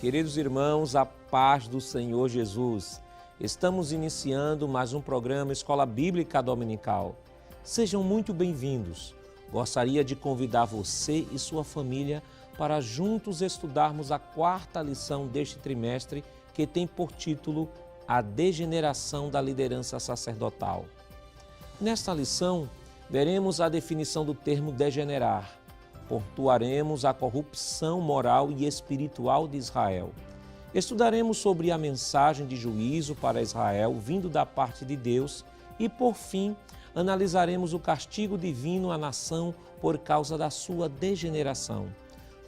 Queridos irmãos, a paz do Senhor Jesus. Estamos iniciando mais um programa Escola Bíblica Dominical. Sejam muito bem-vindos. Gostaria de convidar você e sua família para juntos estudarmos a quarta lição deste trimestre, que tem por título A Degeneração da Liderança Sacerdotal. Nesta lição, veremos a definição do termo degenerar. Pontuaremos a corrupção moral e espiritual de Israel. Estudaremos sobre a mensagem de juízo para Israel vindo da parte de Deus e, por fim, analisaremos o castigo divino à nação por causa da sua degeneração.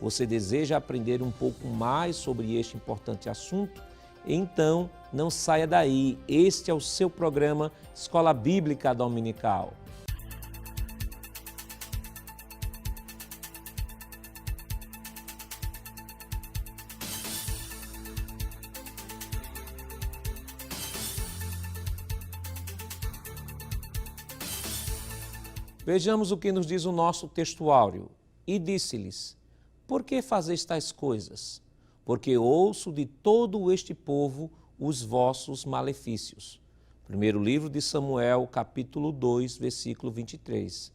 Você deseja aprender um pouco mais sobre este importante assunto? Então, não saia daí. Este é o seu programa Escola Bíblica Dominical. Vejamos o que nos diz o nosso textuário. E disse-lhes: por que fazeis tais coisas? Porque ouço de todo este povo os vossos malefícios. Primeiro livro de Samuel, capítulo 2, versículo 23.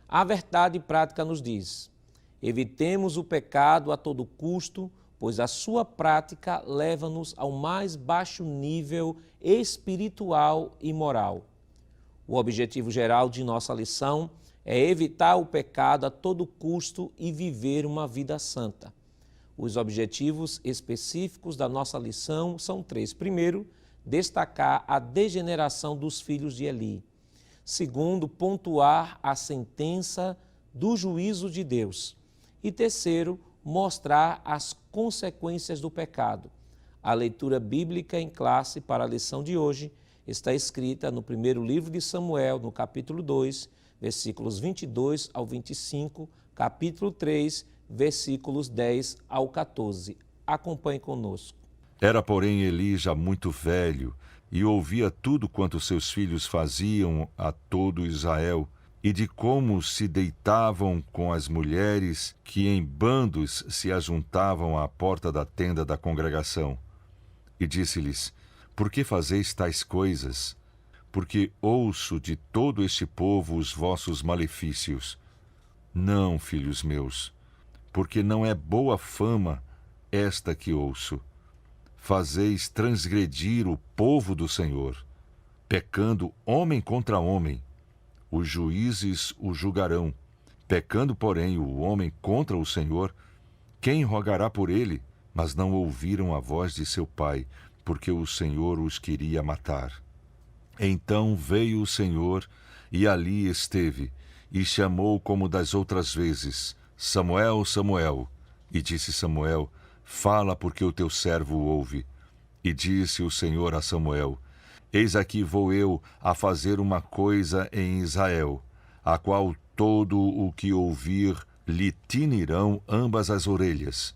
A verdade prática nos diz: evitemos o pecado a todo custo, pois a sua prática leva-nos ao mais baixo nível espiritual e moral. O objetivo geral de nossa lição é evitar o pecado a todo custo e viver uma vida santa. Os objetivos específicos da nossa lição são três. Primeiro, destacar a degeneração dos filhos de Eli. Segundo, pontuar a sentença do juízo de Deus. E terceiro, mostrar as consequências do pecado. A leitura bíblica em classe para a lição de hoje está escrita no primeiro livro de Samuel, no capítulo 2, versículos 22 ao 25, capítulo 3, versículos 10 ao 14. Acompanhe conosco. Era, porém, Eli já muito velho e ouvia tudo quanto seus filhos faziam a todo Israel e de como se deitavam com as mulheres que em bandos se ajuntavam à porta da tenda da congregação. E disse-lhes: por que fazeis tais coisas? Porque ouço de todo este povo os vossos malefícios. Não, filhos meus, porque não é boa fama esta que ouço. Fazeis transgredir o povo do Senhor, pecando homem contra homem. Os juízes o julgarão. Pecando, porém, o homem contra o Senhor, quem rogará por ele? Mas não ouviram a voz de seu pai, porque o Senhor os queria matar. Então veio o Senhor e ali esteve, e chamou como das outras vezes: Samuel, Samuel. E disse Samuel: fala, porque o teu servo ouve. E disse o Senhor a Samuel: eis aqui vou eu a fazer uma coisa em Israel, a qual todo o que ouvir lhe tinirão ambas as orelhas.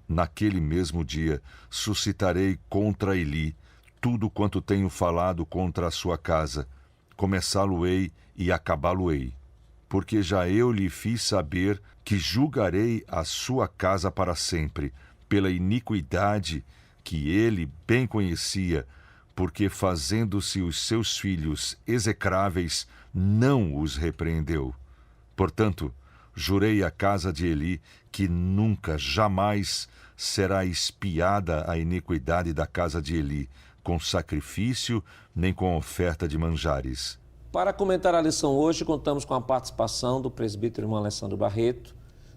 Naquele mesmo dia suscitarei contra Eli tudo quanto tenho falado contra a sua casa, começá-lo-ei e acabá-lo-ei. Porque já eu lhe fiz saber que julgarei a sua casa para sempre, pela iniquidade que ele bem conhecia, porque fazendo-se os seus filhos execráveis, não os repreendeu. Portanto, jurei à casa de Eli que nunca, jamais será expiada a iniquidade da casa de Eli, com sacrifício nem com oferta de manjares. Para comentar a lição hoje, contamos com a participação do presbítero irmão Alessandro Barreto,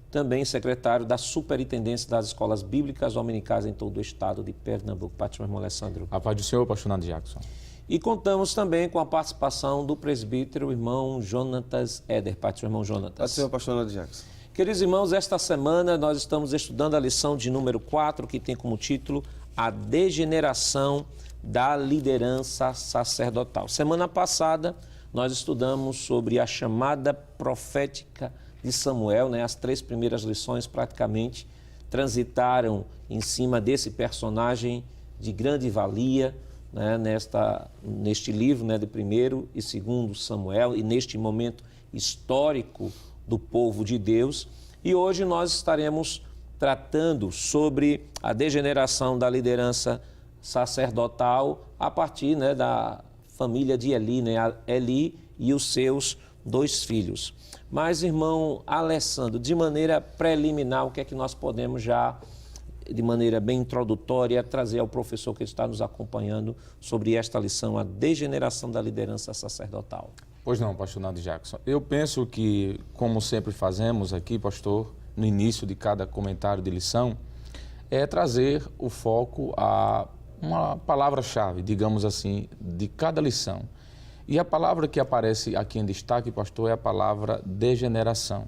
também secretário da Superintendência das Escolas Bíblicas Dominicais em todo o estado de Pernambuco. Pátio, irmão Alessandro. A paz do Senhor, pastor Nando Jackson. E contamos também com a participação do presbítero irmão Jonatas Éder. Pátio, irmão Jonatas. Pátio, senhor, pastor Nando Jackson. Queridos irmãos, esta semana nós estamos estudando a lição de número 4, que tem como título A Degeneração da Liderança Sacerdotal. Semana passada, nós estudamos sobre a chamada profética de Samuel, as 3 primeiras lições praticamente transitaram em cima desse personagem de grande valia, neste livro de 1º e 2º Samuel, e neste momento histórico do povo de Deus. E hoje nós estaremos tratando sobre a degeneração da liderança sacerdotal a partir, né, da família de Eli, né, Eli e os seus 2 filhos. Mas, irmão Alessandro, de maneira preliminar, o que é que nós podemos já, de maneira bem introdutória, trazer ao professor que está nos acompanhando sobre esta lição, a degeneração da liderança sacerdotal? Pois não, pastor Naldo Jackson. Eu penso que, como sempre fazemos aqui, pastor, no início de cada comentário de lição, é trazer o foco a uma palavra-chave, digamos assim, de cada lição. E a palavra que aparece aqui em destaque, pastor, é a palavra degeneração.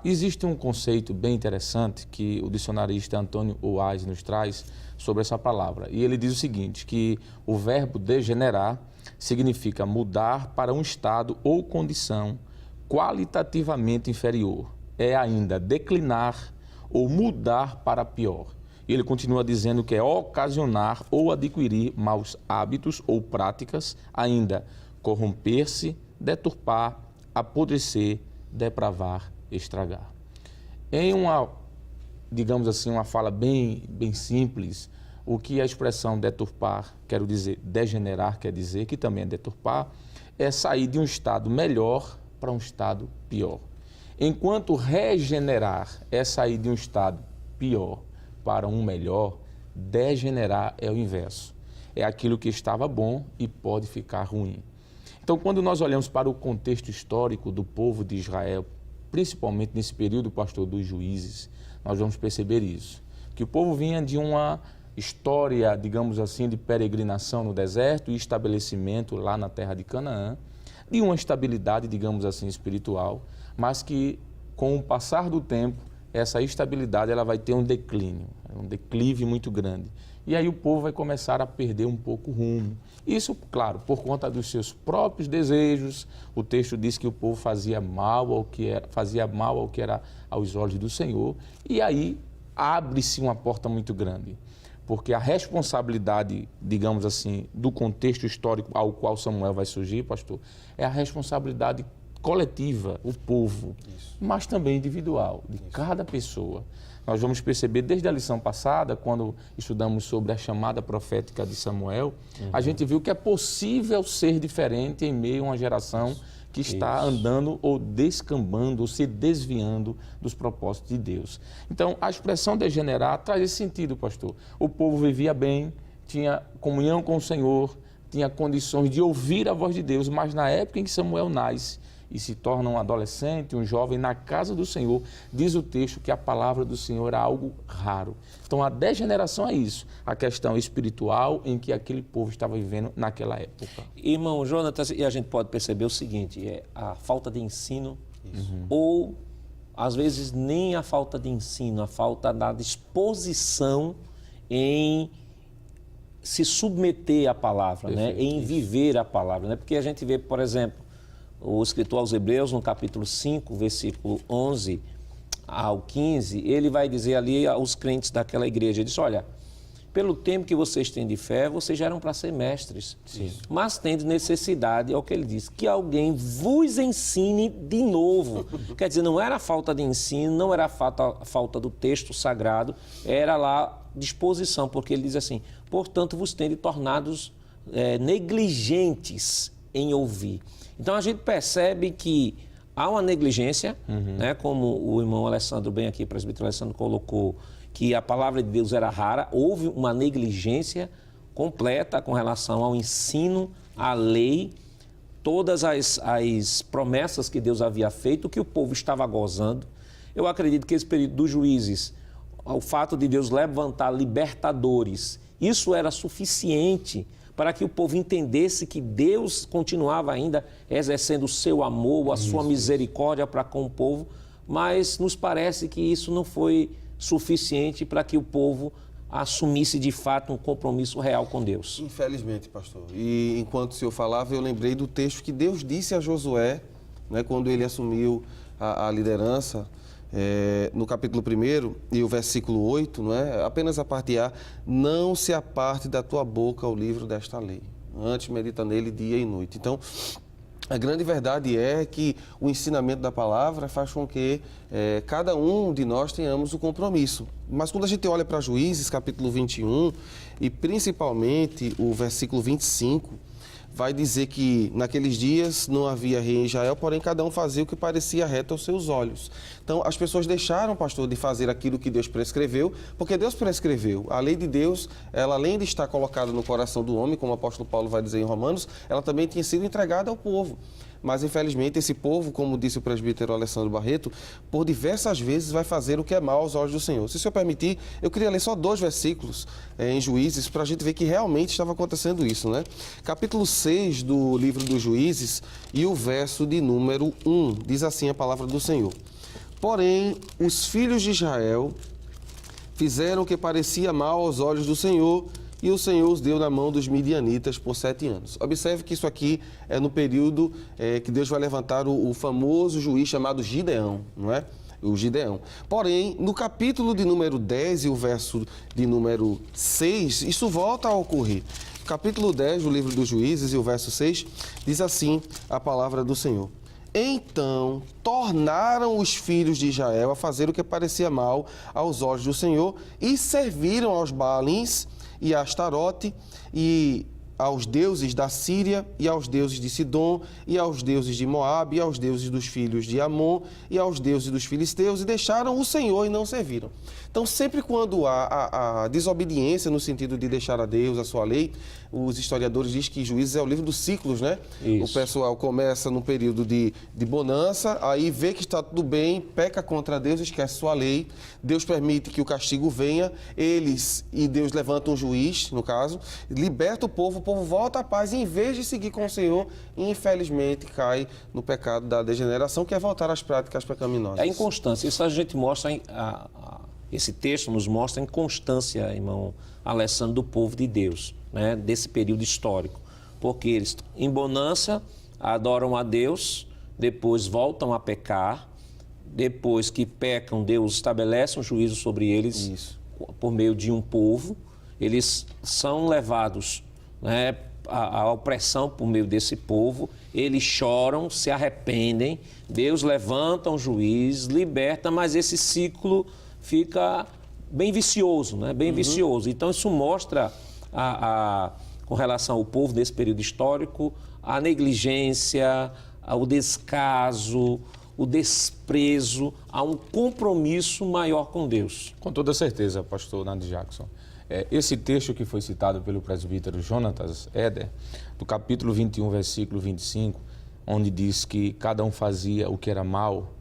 Existe um conceito bem interessante que o dicionarista Antônio Oaz nos traz sobre essa palavra. E ele diz o seguinte, que o verbo degenerar significa mudar para um estado ou condição qualitativamente inferior. É ainda declinar ou mudar para pior. E ele continua dizendo que é ocasionar ou adquirir maus hábitos ou práticas, ainda corromper-se, deturpar, apodrecer, depravar, estragar. Em uma, digamos assim, uma fala bem simples, o que a expressão deturpar, quero dizer, degenerar quer dizer, que também é deturpar, é sair de um estado melhor para um estado pior. Enquanto regenerar é sair de um estado pior para um melhor, degenerar é o inverso. É aquilo que estava bom e pode ficar ruim. Então, quando nós olhamos para o contexto histórico do povo de Israel, principalmente nesse período, pastor, dos juízes, nós vamos perceber isso. Que o povo vinha de uma história, digamos assim, de peregrinação no deserto e estabelecimento lá na terra de Canaã, de uma estabilidade, digamos assim, espiritual, mas que com o passar do tempo, essa estabilidade ela vai ter um declínio, um declive muito grande. E aí o povo vai começar a perder um pouco o rumo. Isso, claro, por conta dos seus próprios desejos. O texto diz que o povo fazia mal ao que era aos olhos do Senhor. E aí abre-se uma porta muito grande. Porque a responsabilidade, digamos assim, do contexto histórico ao qual Samuel vai surgir, pastor, é a responsabilidade coletiva, o povo, mas também individual, de cada pessoa. Nós vamos perceber desde a lição passada, quando estudamos sobre a chamada profética de Samuel, a gente viu que é possível ser diferente em meio a uma geração que está andando ou descambando, ou se desviando dos propósitos de Deus. Então, a expressão degenerar traz esse sentido, pastor. O povo vivia bem, tinha comunhão com o Senhor, tinha condições de ouvir a voz de Deus, mas na época em que Samuel nasce, e se torna um adolescente, um jovem, na casa do Senhor, diz o texto que a palavra do Senhor era algo raro. Então, a degeneração é isso, a questão espiritual em que aquele povo estava vivendo naquela época. Irmão Jonatas, e a gente pode perceber o seguinte, é a falta de ensino, ou, às vezes, nem a falta de ensino, a falta da disposição em se submeter à palavra, né? Em viver a palavra, né? Porque a gente vê, por exemplo, o escritor aos Hebreus, no capítulo 5, versículo 11 ao 15, ele vai dizer ali aos crentes daquela igreja, ele diz, olha, pelo tempo que vocês têm de fé, vocês já eram para ser mestres, mas tendo necessidade, é o que ele diz, que alguém vos ensine de novo. Quer dizer, não era a falta de ensino, não era a falta do texto sagrado, era lá disposição, porque ele diz assim, portanto, vos tende tornados negligentes em ouvir. Então, a gente percebe que há uma negligência, né, como o irmão Alessandro, bem aqui, o presbítero Alessandro colocou, que a palavra de Deus era rara, houve uma negligência completa com relação ao ensino, à lei, todas as promessas que Deus havia feito, que o povo estava gozando. Eu acredito que esse período dos juízes, o fato de Deus levantar libertadores, isso era suficiente para que o povo entendesse que Deus continuava ainda exercendo o seu amor, a sua misericórdia para com o povo, mas nos parece que isso não foi suficiente para que o povo assumisse de fato um compromisso real com Deus. Infelizmente, pastor. E enquanto o senhor falava, eu lembrei do texto que Deus disse a Josué, né, quando ele assumiu a liderança, no capítulo 1 e o versículo 8, não é? Apenas a parte A, não se aparte da tua boca o livro desta lei, antes medita nele dia e noite. Então, A grande verdade é que o ensinamento da palavra faz com que cada um de nós tenhamos o compromisso. Mas quando a gente olha para Juízes, capítulo 21, e principalmente o versículo 25, vai dizer que naqueles dias não havia rei em Israel, porém cada um fazia o que parecia reto aos seus olhos. Então as pessoas deixaram, pastor, de fazer aquilo que Deus prescreveu, porque Deus prescreveu. A lei de Deus, ela além de estar colocada no coração do homem, como o apóstolo Paulo vai dizer em Romanos, ela também tinha sido entregada ao povo. Mas, infelizmente, esse povo, como disse o presbítero Alessandro Barreto, por diversas vezes vai fazer o que é mal aos olhos do Senhor. Se o senhor permitir, eu queria ler só 2 versículos em Juízes, para a gente ver que realmente estava acontecendo isso, né? Capítulo 6 do livro dos Juízes e o verso de número 1, diz assim a palavra do Senhor. Porém, os filhos de Israel fizeram o que parecia mal aos olhos do Senhor, e o Senhor os deu na mão dos midianitas por 7 anos. Observe que isso aqui é no período que Deus vai levantar o famoso juiz chamado Gideão, não é? O Gideão. Porém, no capítulo de número 10 e o verso de número 6, isso volta a ocorrer. Capítulo 10 do livro dos Juízes e o verso 6 diz assim a palavra do Senhor. Então tornaram os filhos de Israel a fazer o que parecia mal aos olhos do Senhor e serviram aos Baalins e a Astarote, e aos deuses da Síria, e aos deuses de Sidom, e aos deuses de Moabe, e aos deuses dos filhos de Amon, e aos deuses dos filisteus, e deixaram o Senhor e não serviram. Então, sempre quando há a desobediência no sentido de deixar a Deus, a sua lei, os historiadores dizem que Juízes é o livro dos ciclos, né? Isso. O pessoal começa num período de bonança, aí vê que está tudo bem, peca contra Deus, esquece sua lei, Deus permite que o castigo venha, e Deus levanta um juiz, no caso, liberta o povo volta à paz, e em vez de seguir com o Senhor, infelizmente cai no pecado da degeneração, que é voltar às práticas pecaminosas. É inconstância, isso a gente mostra, esse texto nos mostra a inconstância, irmão Alessandro, do povo de Deus, né, desse período histórico, porque eles, em bonança, adoram a Deus, depois voltam a pecar, depois que pecam, Deus estabelece um juízo sobre eles. Isso. Por meio de um povo, eles são levados, né, a opressão por meio desse povo, eles choram, se arrependem, Deus levanta um juiz, liberta, mas esse ciclo fica bem vicioso, né? Bem vicioso. Então isso mostra, com relação ao povo desse período histórico, a negligência, o descaso, o desprezo a um compromisso maior com Deus. Com toda certeza, pastor Nando Jackson. Esse texto que foi citado pelo presbítero Jonatas Eder, do capítulo 21, versículo 25, onde diz que cada um fazia o que era mal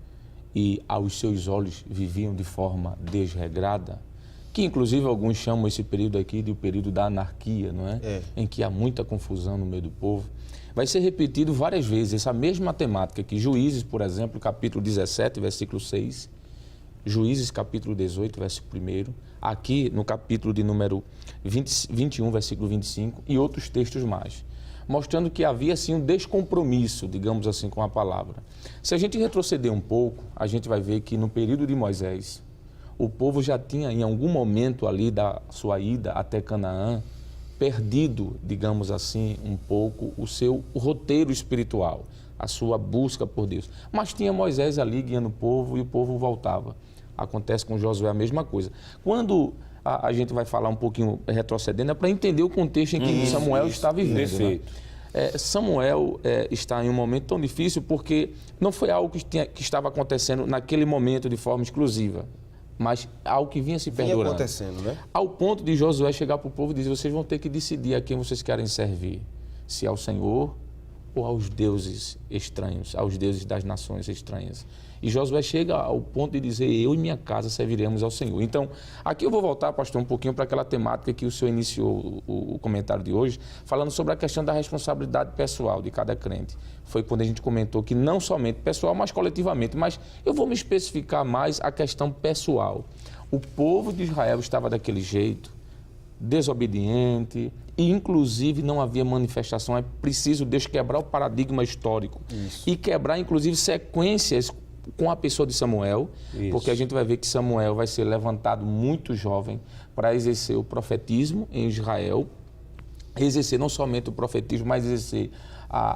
e aos seus olhos viviam de forma desregrada, que inclusive alguns chamam esse período aqui de o período da anarquia, não é? Em que há muita confusão no meio do povo. Vai ser repetido várias vezes essa mesma temática que Juízes, por exemplo, capítulo 17, versículo 6, Juízes, capítulo 18, versículo 1, aqui no capítulo de número 21, versículo 25, e outros textos mais, mostrando que havia, assim, um descompromisso, digamos assim, com a palavra. Se a gente retroceder um pouco, a gente vai ver que no período de Moisés, o povo já tinha, em algum momento ali da sua ida até Canaã, perdido, digamos assim, um pouco o seu roteiro espiritual, a sua busca por Deus. Mas tinha Moisés ali guiando o povo e o povo voltava. Acontece com Josué a mesma coisa. Quando a gente vai falar um pouquinho retrocedendo, é para entender o contexto em que Samuel está vivendo. Perfeito. Né? Samuel está em um momento tão difícil porque não foi algo que estava acontecendo naquele momento de forma exclusiva, mas algo que vinha se perdurando. Vinha acontecendo, né? Ao ponto de Josué chegar para o povo e dizer: vocês vão ter que decidir a quem vocês querem servir, se ao Senhor ou aos deuses estranhos, aos deuses das nações estranhas. E Josué chega ao ponto de dizer: eu e minha casa serviremos ao Senhor. Então, aqui eu vou voltar, pastor, um pouquinho para aquela temática que o senhor iniciou o comentário de hoje, falando sobre a questão da responsabilidade pessoal de cada crente. Foi quando a gente comentou que não somente pessoal, mas coletivamente. Mas eu vou me especificar mais a questão pessoal. O povo de Israel estava daquele jeito, desobediente, e inclusive não havia manifestação. É preciso Deus quebrar o paradigma histórico. Isso. E quebrar inclusive sequências com a pessoa de Samuel. Isso. Porque a gente vai ver que Samuel vai ser levantado muito jovem para exercer o profetismo em Israel, exercer não somente o profetismo, mas exercer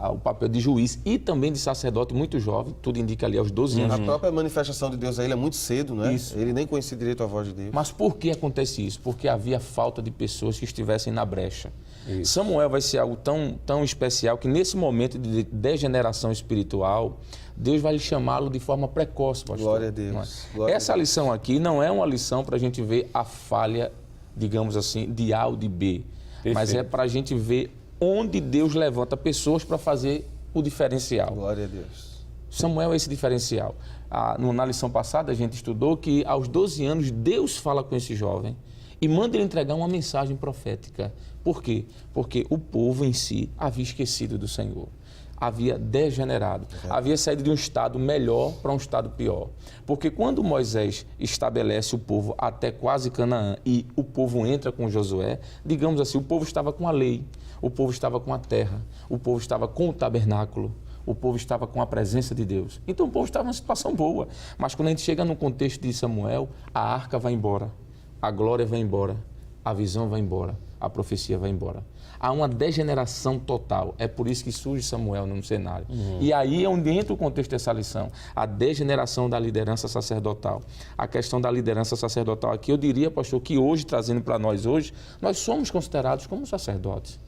o papel de juiz e também de sacerdote muito jovem, tudo indica ali aos 12 anos. A própria manifestação de Deus a ele é muito cedo, né? Isso. Ele nem conhecia direito a voz de Deus. Mas por que acontece isso? Porque havia falta de pessoas que estivessem na brecha. Samuel vai ser algo tão especial que nesse momento de degeneração espiritual, Deus vai chamá-lo de forma precoce, pastor. Glória a Deus. Glória Essa a Deus. lição aqui não é uma lição para a gente ver a falha, digamos assim, de A ou de B, mas é para a gente ver onde Deus levanta pessoas para fazer o diferencial. Glória a Deus. Samuel é esse diferencial. Na lição passada a gente estudou que aos 12 anos Deus fala com esse jovem e manda ele entregar uma mensagem profética. Por quê? Porque o povo em si havia esquecido do Senhor. Havia degenerado, havia saído de um estado melhor para um estado pior. Porque quando Moisés estabelece o povo até quase Canaã e o povo entra com Josué, digamos assim, o povo estava com a lei, o povo estava com a terra, o povo estava com o tabernáculo, o povo estava com a presença de Deus. Então o povo estava numa situação boa. Mas quando a gente chega no contexto de Samuel, a arca vai embora, a glória vai embora, a visão vai embora, a profecia vai embora. Há uma degeneração total. É por isso que surge Samuel no cenário. E aí é onde entra o contexto dessa lição. A degeneração da liderança sacerdotal. A questão da liderança sacerdotal aqui, eu diria, pastor, que hoje, trazendo para nós hoje, nós somos considerados como sacerdotes.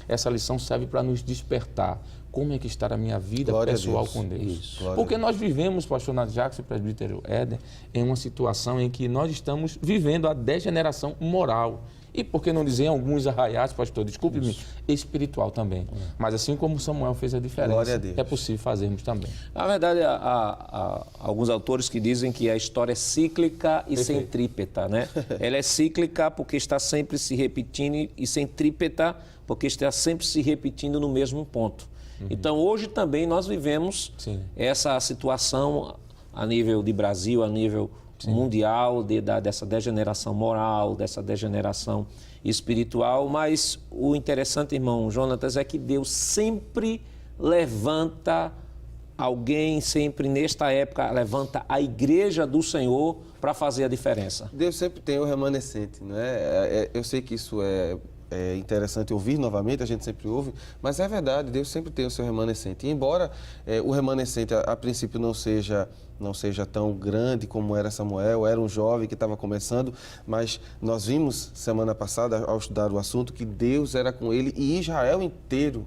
Essa lição serve para nos despertar. Como é que está a minha vida Glória pessoal a Deus. com Deus? Isso. Porque nós vivemos, pastor Nath Jackson e presbítero Éder, em uma situação em que nós estamos vivendo a degeneração moral. E por que não dizer em alguns arraiais, pastor, desculpe-me, espiritual também. Mas assim como Samuel fez a diferença, Glória a Deus. é possível fazermos também. Na verdade, há alguns autores que dizem que a história é cíclica e centrípeta, né? Ela é cíclica porque está sempre se repetindo e centrípeta porque está sempre se repetindo no mesmo ponto. Então, hoje também nós vivemos essa situação a nível de Brasil, a nível mundial, dessa degeneração moral, dessa degeneração espiritual, mas o interessante, irmão Jonatas, é que Deus sempre levanta alguém, sempre nesta época, levanta a igreja do Senhor para fazer a diferença. Deus sempre tem o remanescente, não é? Eu sei que isso é interessante ouvir novamente, a gente sempre ouve, mas é verdade, Deus sempre tem o seu remanescente. E embora o remanescente, a princípio, não seja tão grande como era Samuel, era um jovem que estava começando, mas nós vimos semana passada, ao estudar o assunto, que Deus era com ele e Israel inteiro.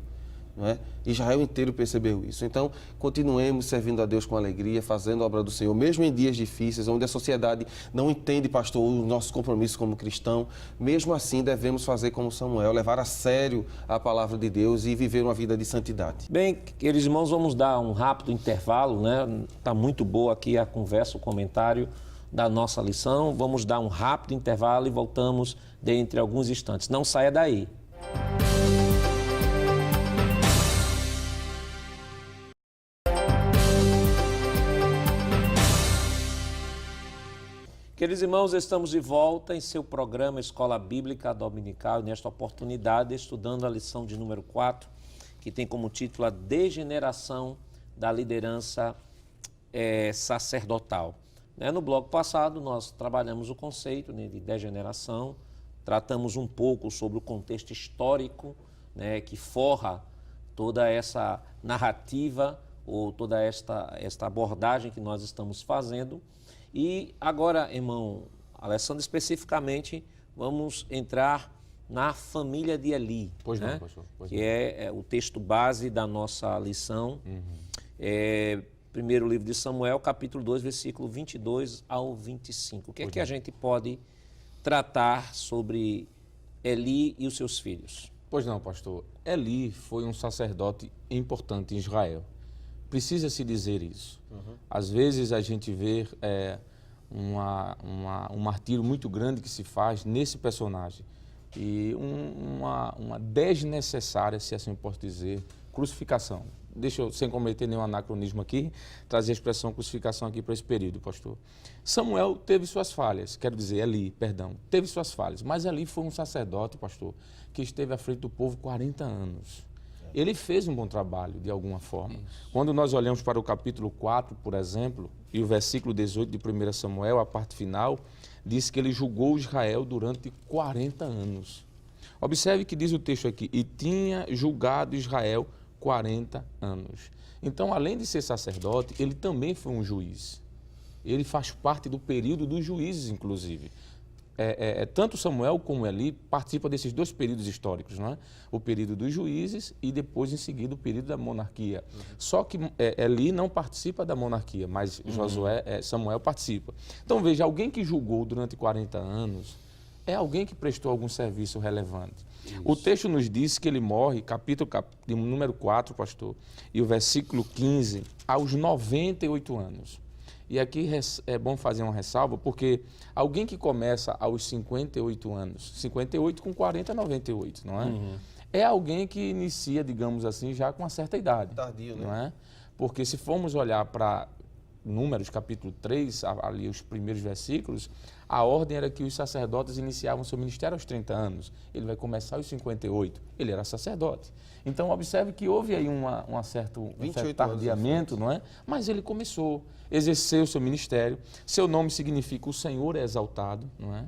Não é? Israel inteiro percebeu isso. Então, continuemos servindo a Deus com alegria, fazendo a obra do Senhor, mesmo em dias difíceis, onde a sociedade não entende, pastor, os nossos compromissos como cristão. Mesmo assim, devemos fazer como Samuel, levar a sério a palavra de Deus e viver uma vida de santidade. Bem, queridos irmãos, vamos dar um rápido intervalo, né? Está muito boa aqui a conversa, o comentário da nossa lição. Vamos dar um rápido intervalo e voltamos dentro de alguns instantes. Não saia daí. Queridos irmãos, estamos de volta em seu programa Escola Bíblica Dominical, e nesta oportunidade estudando a lição de número 4, que tem como título a degeneração da liderança sacerdotal. No bloco passado, nós trabalhamos o conceito de degeneração, tratamos um pouco sobre o contexto histórico, que forra toda essa narrativa ou toda esta abordagem que nós estamos fazendo. E agora, irmão Alessandro, especificamente, vamos entrar na família de Eli, Pois não, pastor. que é o texto base da nossa lição. Primeiro livro de Samuel, capítulo 2, versículo 22 ao 25. O que é que a gente pode tratar sobre Eli e os seus filhos? Pois não, pastor. Eli foi um sacerdote importante em Israel. Precisa-se dizer isso. Às vezes a gente vê um martírio muito grande que se faz nesse personagem e uma desnecessária, se assim eu posso dizer, crucificação. Deixa eu, sem cometer nenhum anacronismo aqui, trazer a expressão crucificação aqui para esse período, pastor. Samuel teve suas falhas, quero dizer, Eli, perdão, teve suas falhas, mas Eli foi um sacerdote, pastor, que esteve à frente do povo 40 anos. Ele fez um bom trabalho, de alguma forma. Quando nós olhamos para o capítulo 4, por exemplo, e o versículo 18 de 1 Samuel, a parte final, diz que ele julgou Israel durante 40 anos. Observe que diz o texto aqui, e tinha julgado Israel 40 anos. Então, além de ser sacerdote, ele também foi um juiz. Ele faz parte do período dos juízes, inclusive. Tanto Samuel como Eli participam desses dois períodos históricos, não é? O período dos juízes e depois, em seguida, o período da monarquia. Só que Eli não participa da monarquia, mas Samuel participa. Então, veja, alguém que julgou durante 40 anos é alguém que prestou algum serviço relevante. Isso. O texto nos diz que ele morre, capítulo número 4, pastor, e o versículo 15, aos 98 anos. E aqui é bom fazer uma ressalva, porque alguém que começa aos 58 anos, 58 com 40, 98, não é? É alguém que inicia, digamos assim, já com uma certa idade. Tardio, né? Não é? Porque se formos olhar para Números, capítulo 3, ali os primeiros versículos, a ordem era que os sacerdotes iniciavam seu ministério aos 30 anos. Ele vai começar aos 58. Ele era sacerdote. Então, observe que houve aí um certo tardiamento, não é? Mas ele começou, exerceu o seu ministério. Seu nome significa o Senhor é exaltado, não é?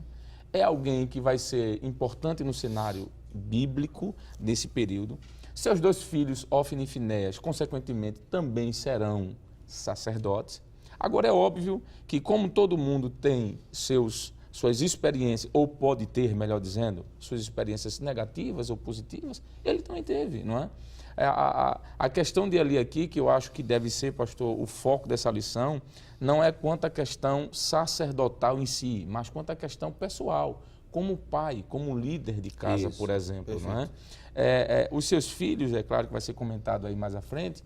É alguém que vai ser importante no cenário bíblico desse período. Seus dois filhos, Ofni e Finéias, consequentemente, também serão sacerdotes. Agora, é óbvio que, como todo mundo tem suas experiências, ou pode ter, melhor dizendo, suas experiências negativas ou positivas, ele também teve, não é? A questão de Eli aqui, que eu acho que deve ser, pastor, o foco dessa lição, não é quanto à questão sacerdotal em si, mas quanto à questão pessoal, como pai, como líder de casa, por exemplo, não é? Os seus filhos, é claro que vai ser comentado aí mais à frente,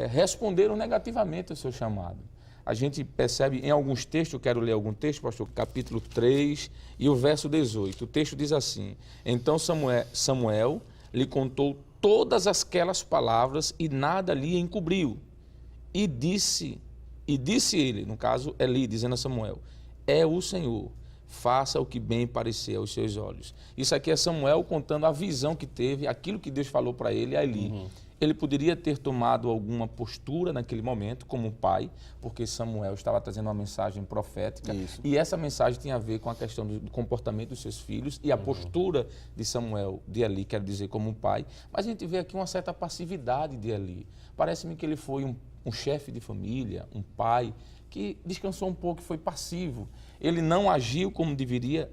responderam negativamente ao seu chamado. A gente percebe em alguns textos, eu quero ler algum texto, pastor, capítulo 3 e o verso 18. O texto diz assim: então Samuel lhe contou todas aquelas palavras e nada lhe encobriu. E disse ele, no caso Eli, dizendo a Samuel, é o Senhor, faça o que bem parecer aos seus olhos. Isso aqui é Samuel contando a visão que teve, aquilo que Deus falou para ele a Eli. Ele poderia ter tomado alguma postura naquele momento, como pai, porque Samuel estava trazendo uma mensagem profética. Isso. E essa mensagem tinha a ver com a questão do comportamento dos seus filhos e a postura de Samuel, de Eli, quero dizer, como um pai. Mas a gente vê aqui uma certa passividade de Eli. Parece-me que ele foi um chefe de família, um pai, que descansou um pouco e foi passivo. Ele não agiu como deveria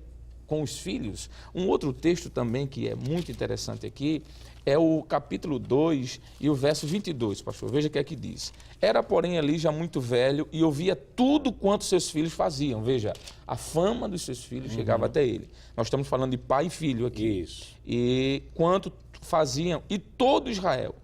com os filhos. Um outro texto também que é muito interessante aqui é o capítulo 2 e o verso 22, pastor. Veja o que é que diz. Era, porém, Eli já muito velho e ouvia tudo quanto seus filhos faziam. Veja, a fama dos seus filhos chegava até ele. Nós estamos falando de pai e filho aqui. Isso. E quanto faziam, e todo Israel,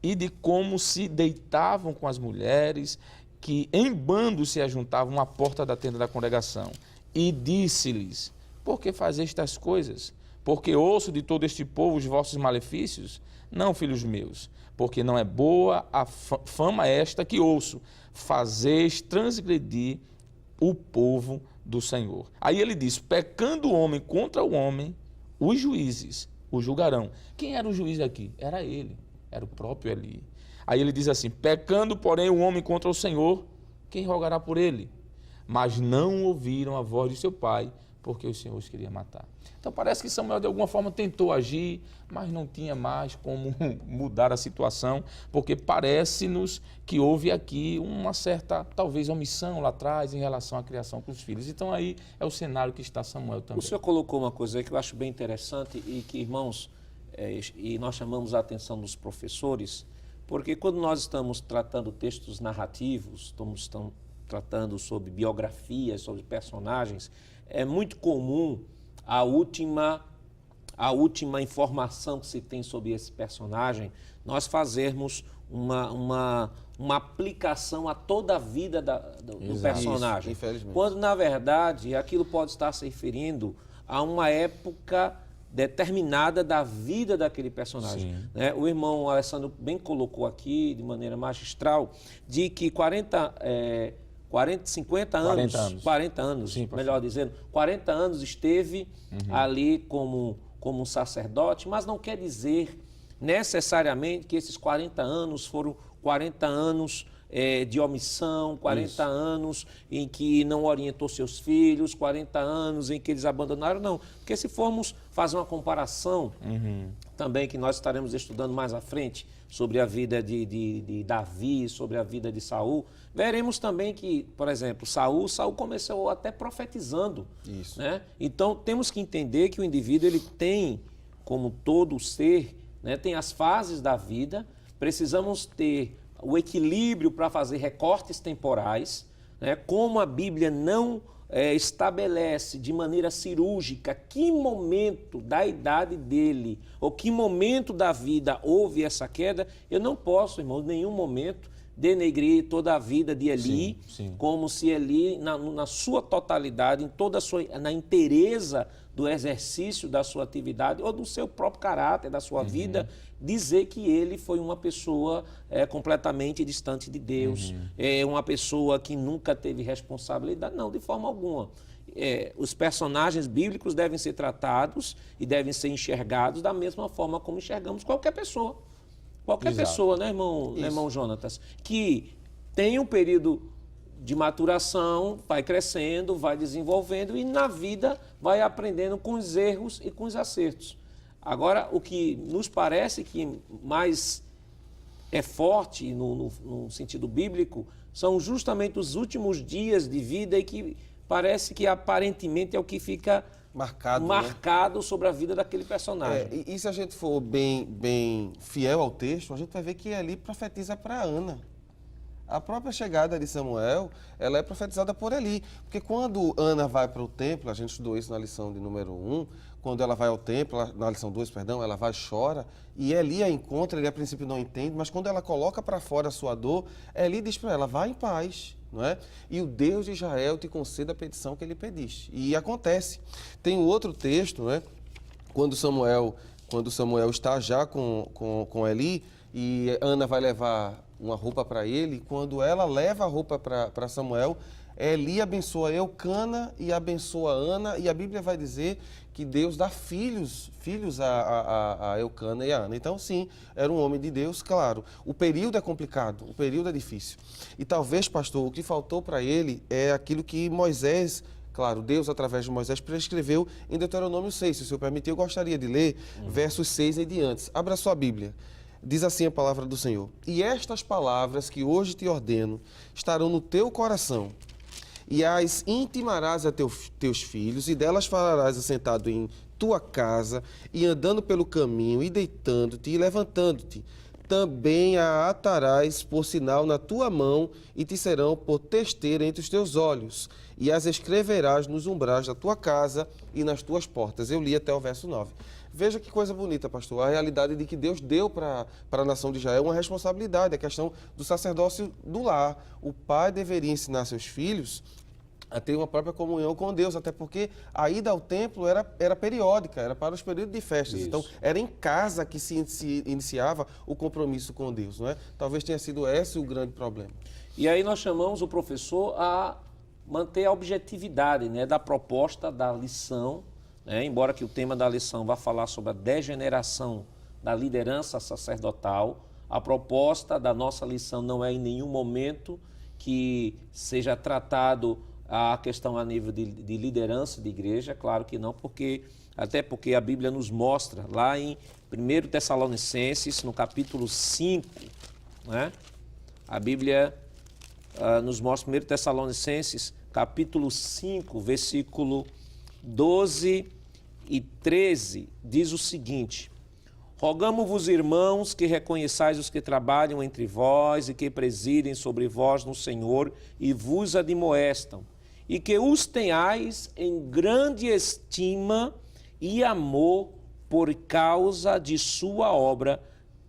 e de como se deitavam com as mulheres, que em bando se ajuntavam à porta da tenda da congregação. E disse-lhes, por que fazeis estas coisas? Porque ouço de todo este povo os vossos malefícios? Não, filhos meus, porque não é boa a fama esta que ouço. Fazeis transgredir o povo do Senhor. Aí ele diz, pecando o homem contra o homem, os juízes o julgarão. Quem era o juiz aqui? Era ele, era o próprio Eli. Aí ele diz assim, pecando, porém, o homem contra o Senhor, quem rogará por ele? Mas não ouviram a voz de seu pai, porque o Senhor os queria matar. Então parece que Samuel de alguma forma tentou agir, mas não tinha mais como mudar a situação, porque parece-nos que houve aqui uma certa, talvez, omissão lá atrás em relação à criação com os filhos. Então aí é o cenário que está Samuel também. O senhor colocou uma coisa aí que eu acho bem interessante e que, irmãos, e nós chamamos a atenção dos professores, porque quando nós estamos tratando textos narrativos, estamos tratando sobre biografias, sobre personagens, é muito comum a última informação que se tem sobre esse personagem, nós fazermos uma aplicação a toda a vida do personagem. Isso, quando, na verdade, aquilo pode estar se referindo a uma época determinada da vida daquele personagem. Né? O irmão Alessandro bem colocou aqui, de maneira magistral, de que 40 anos, sim, melhor dizendo, 40 anos esteve ali como um sacerdote, mas não quer dizer necessariamente que esses 40 anos foram 40 anos de omissão, 40 Isso. anos em que não orientou seus filhos, 40 anos em que eles abandonaram, não. Porque se formos fazer uma comparação, também que nós estaremos estudando mais à frente, sobre a vida de Davi, sobre a vida de Saul, veremos também que, por exemplo, Saul começou até profetizando. Isso. Né? Então, temos que entender que o indivíduo ele tem, como todo ser, né, tem as fases da vida, precisamos ter o equilíbrio para fazer recortes temporais, né, como a Bíblia não estabelece de maneira cirúrgica que momento da idade dele ou que momento da vida houve essa queda, eu não posso, irmão, em nenhum momento denegrir toda a vida de Eli, Sim. como se Eli, na sua totalidade, em toda a sua, na inteireza do exercício da sua atividade ou do seu próprio caráter, da sua vida, dizer que ele foi uma pessoa completamente distante de Deus, uma pessoa que nunca teve responsabilidade. Não, de forma alguma. Os personagens bíblicos devem ser tratados e devem ser enxergados da mesma forma como enxergamos qualquer pessoa. Qualquer Exato. pessoa, né, irmão Jonatas, que tem um período de maturação, vai crescendo, vai desenvolvendo e na vida vai aprendendo com os erros e com os acertos. Agora, o que nos parece que mais é forte no sentido bíblico são justamente os últimos dias de vida e que parece que aparentemente é o que fica marcado sobre a vida daquele personagem. E se a gente for bem fiel ao texto, a gente vai ver que ali profetiza para Ana. A própria chegada de Samuel, ela é profetizada por Eli. Porque quando Ana vai para o templo, a gente estudou isso na lição de número 1, quando ela vai ao templo, na lição 2, perdão, ela vai e chora, e Eli a encontra, ele a princípio não entende, mas quando ela coloca para fora a sua dor, Eli diz para ela, vá em paz. Não é? E o Deus de Israel te conceda a petição que ele pediste. E acontece. Tem um outro texto, né? Quando Samuel está já com Eli, e Ana vai levar uma roupa para ele, quando ela leva a roupa para Samuel, Eli abençoa Eucana e abençoa Ana, e a Bíblia vai dizer que Deus dá filhos a Eucana e a Ana. Então, sim, era um homem de Deus, claro. O período é complicado, o período é difícil. E talvez, pastor, o que faltou para ele é aquilo que Moisés, claro, Deus, através de Moisés, prescreveu em Deuteronômio 6. Se o senhor permitir, eu gostaria de ler versos 6 em diante. Abra sua Bíblia. Diz assim a palavra do Senhor. E estas palavras que hoje te ordeno estarão no teu coração, e as intimarás a teus filhos, e delas falarás assentado em tua casa, e andando pelo caminho, e deitando-te, e levantando-te. Também a atarás por sinal na tua mão, e te serão por testeira entre os teus olhos, e as escreverás nos umbrais da tua casa e nas tuas portas. Eu li até o verso 9. Veja que coisa bonita, pastor, a realidade de que Deus deu para a nação de Israel uma responsabilidade, a questão do sacerdócio do lar. O pai deveria ensinar seus filhos a ter uma própria comunhão com Deus, até porque a ida ao templo era periódica, era para os períodos de festas. Isso. Então, era em casa que se iniciava o compromisso com Deus, não é? Talvez tenha sido esse o grande problema. E aí nós chamamos o professor a manter a objetividade, né, da proposta da lição, né, embora que o tema da lição vá falar sobre a degeneração da liderança sacerdotal, a proposta da nossa lição não é em nenhum momento que seja tratado a questão a nível de liderança de igreja, claro que não, até porque a Bíblia nos mostra lá em 1 Tessalonicenses, no capítulo 5, né, a Bíblia nos mostra 1 Tessalonicenses, capítulo 5, versículo 12 e 13, diz o seguinte: rogamo-vos, irmãos, que reconheçais os que trabalham entre vós e que presidem sobre vós no Senhor e vos admoestam, e que os tenhais em grande estima e amor por causa de sua obra,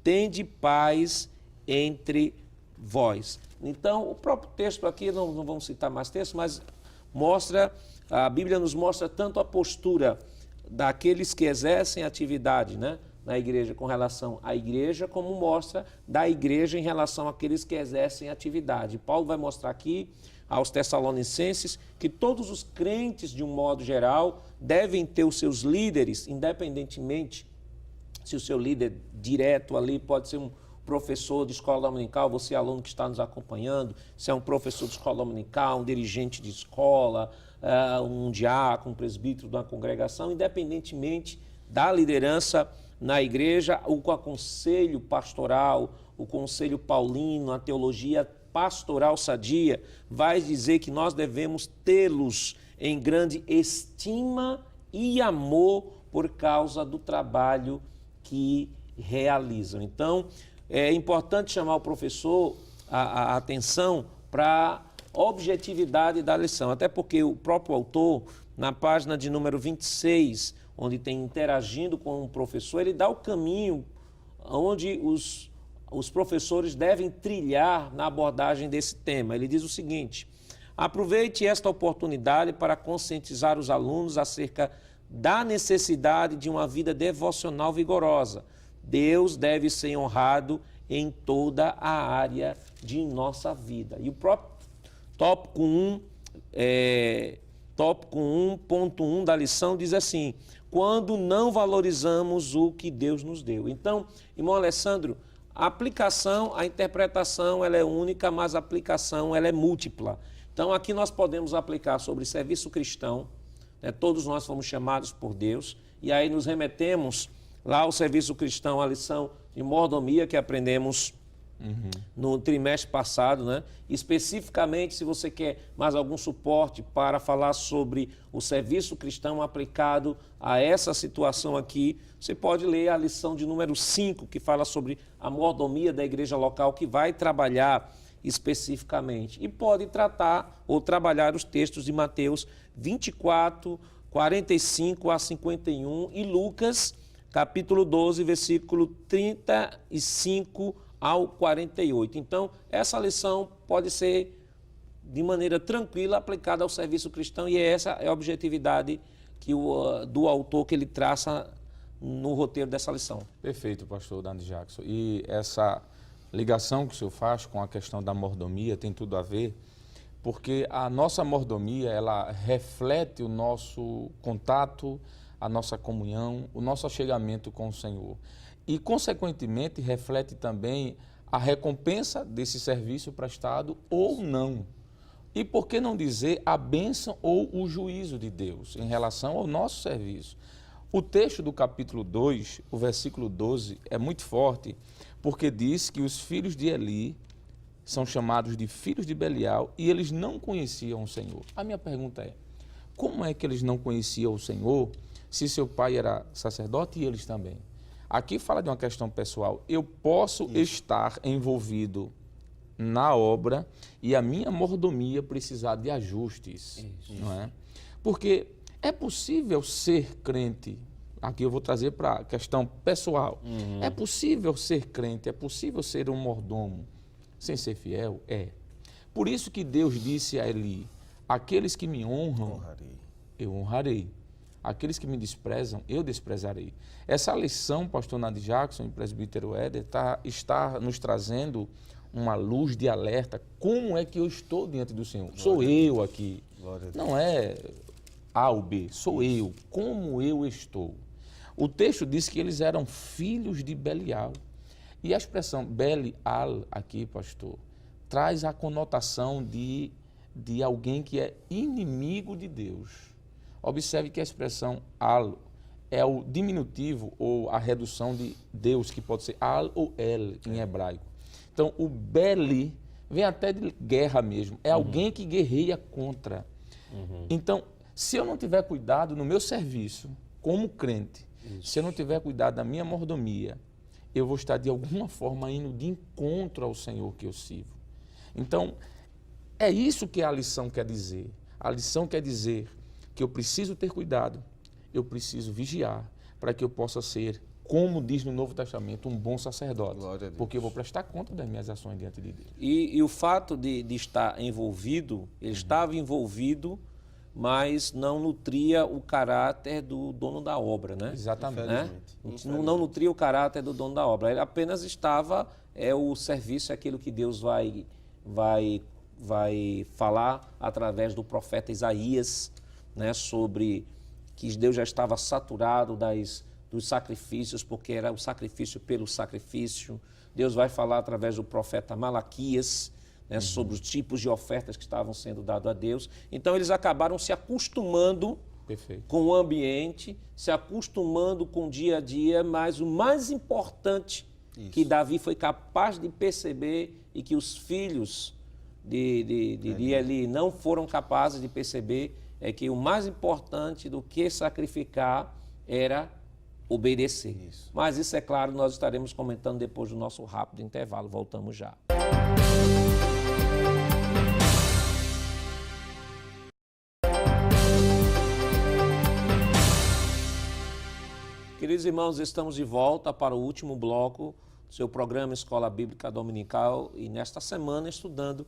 tende paz entre vós. Então, o próprio texto aqui, não vamos citar mais texto, mas a Bíblia nos mostra tanto a postura daqueles que exercem atividade, né, na igreja com relação à igreja, como mostra da igreja em relação àqueles que exercem atividade. Paulo vai mostrar aqui aos Tessalonicenses que todos os crentes, de um modo geral, devem ter os seus líderes, independentemente se o seu líder direto ali pode ser um professor de escola dominical, você aluno que está nos acompanhando, se é um professor de escola dominical, um dirigente de escola, um diácono, um presbítero de uma congregação, independentemente da liderança na igreja, o conselho pastoral, o conselho paulino, a teologia pastoral sadia, vai dizer que nós devemos tê-los em grande estima e amor por causa do trabalho que realizam. Então, é importante chamar o professor a atenção para a objetividade da lição, até porque o próprio autor, na página de número 26, onde tem interagindo com o professor, ele dá o caminho onde os professores devem trilhar na abordagem desse tema. Ele diz o seguinte: aproveite esta oportunidade para conscientizar os alunos acerca da necessidade de uma vida devocional vigorosa. Deus deve ser honrado em toda a área de nossa vida. E o próprio tópico 1.1 da lição diz assim: quando não valorizamos o que Deus nos deu. Então, irmão Alessandro, a aplicação, a interpretação, ela é única, mas a aplicação, ela é múltipla. Então, aqui nós podemos aplicar sobre serviço cristão, né? Todos nós fomos chamados por Deus, e aí nos remetemos lá ao serviço cristão, a lição de mordomia que aprendemos no trimestre passado, né? Especificamente, se você quer mais algum suporte para falar sobre o serviço cristão aplicado a essa situação aqui, você pode ler a lição de número 5, que fala sobre a mordomia da igreja local, que vai trabalhar especificamente. E pode tratar ou trabalhar os textos de Mateus 24, 45 a 51 e Lucas, capítulo 12, versículo 35 ao 48. Então, essa lição pode ser de maneira tranquila aplicada ao serviço cristão, e essa é a objetividade do autor que ele traça no roteiro dessa lição. Perfeito, pastor Dani Jackson. E essa ligação que o senhor faz com a questão da mordomia tem tudo a ver, porque a nossa mordomia, ela reflete o nosso contato, a nossa comunhão, o nosso achegamento com o Senhor. E, consequentemente, reflete também a recompensa desse serviço prestado ou não. E por que não dizer a bênção ou o juízo de Deus em relação ao nosso serviço? O texto do capítulo 2, o versículo 12, é muito forte, porque diz que os filhos de Eli são chamados de filhos de Belial e eles não conheciam o Senhor. A minha pergunta é: como é que eles não conheciam o Senhor se seu pai era sacerdote e eles também? Aqui fala de uma questão pessoal. Eu posso estar envolvido na obra e a minha mordomia precisar de ajustes, não é? Porque é possível ser crente. Aqui eu vou trazer para a questão pessoal. É possível ser crente, é possível ser um mordomo sem ser fiel? É. Por isso que Deus disse a Eli: aqueles que me honram, eu honrarei. Aqueles que me desprezam, eu desprezarei. Essa lição, pastor Nadi Jackson e presbítero Éder, está nos trazendo uma luz de alerta. Como é que eu estou diante do Senhor? Sou eu aqui. Não é A ou B, sou eu. Como eu estou? O texto diz que eles eram filhos de Belial. E a expressão Belial aqui, pastor, traz a conotação de alguém que é inimigo de Deus. Observe que a expressão al é o diminutivo ou a redução de Deus, que pode ser al ou el em hebraico. Então, o Beli vem até de guerra mesmo. É alguém que guerreia contra. Então, se eu não tiver cuidado no meu serviço, como crente, se eu não tiver cuidado da minha mordomia, eu vou estar de alguma forma indo de encontro ao Senhor que eu sirvo. Então, é isso que a lição quer dizer. A lição quer dizer que eu preciso ter cuidado, eu preciso vigiar, para que eu possa ser, como diz no Novo Testamento, um bom sacerdote. Porque eu vou prestar conta das minhas ações diante de Deus. E o fato de estar envolvido, ele estava envolvido, mas não nutria o caráter do dono da obra, né? Exatamente. Né? Não nutria o caráter do dono da obra. Ele apenas estava, o serviço, é aquilo que Deus vai falar através do profeta Isaías, né, sobre que Deus já estava saturado dos sacrifícios, porque era o sacrifício pelo sacrifício. Deus vai falar através do profeta Malaquias, né, sobre os tipos de ofertas que estavam sendo dados a Deus. Então, eles acabaram se acostumando com o ambiente, se acostumando com o dia a dia, mas o mais importante que Davi foi capaz de perceber e que os filhos de Eli não foram capazes de perceber é que o mais importante do que sacrificar era obedecer. Mas isso, é claro, nós estaremos comentando depois do nosso rápido intervalo. Voltamos já. Queridos irmãos, estamos de volta para o último bloco do seu programa Escola Bíblica Dominical e nesta semana estudando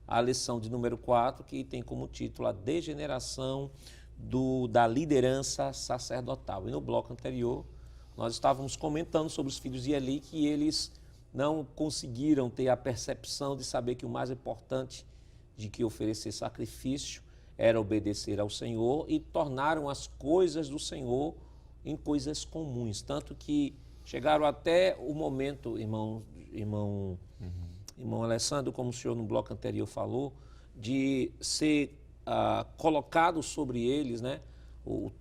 a lição de número 4, que tem como título a degeneração da liderança sacerdotal. E no bloco anterior, nós estávamos comentando sobre os filhos de Eli, que eles não conseguiram ter a percepção de saber que o mais importante de que oferecer sacrifício era obedecer ao Senhor e tornaram as coisas do Senhor em coisas comuns, tanto que chegaram até o momento, irmão Alessandro, como o senhor no bloco anterior falou, de ser colocado sobre eles, né, o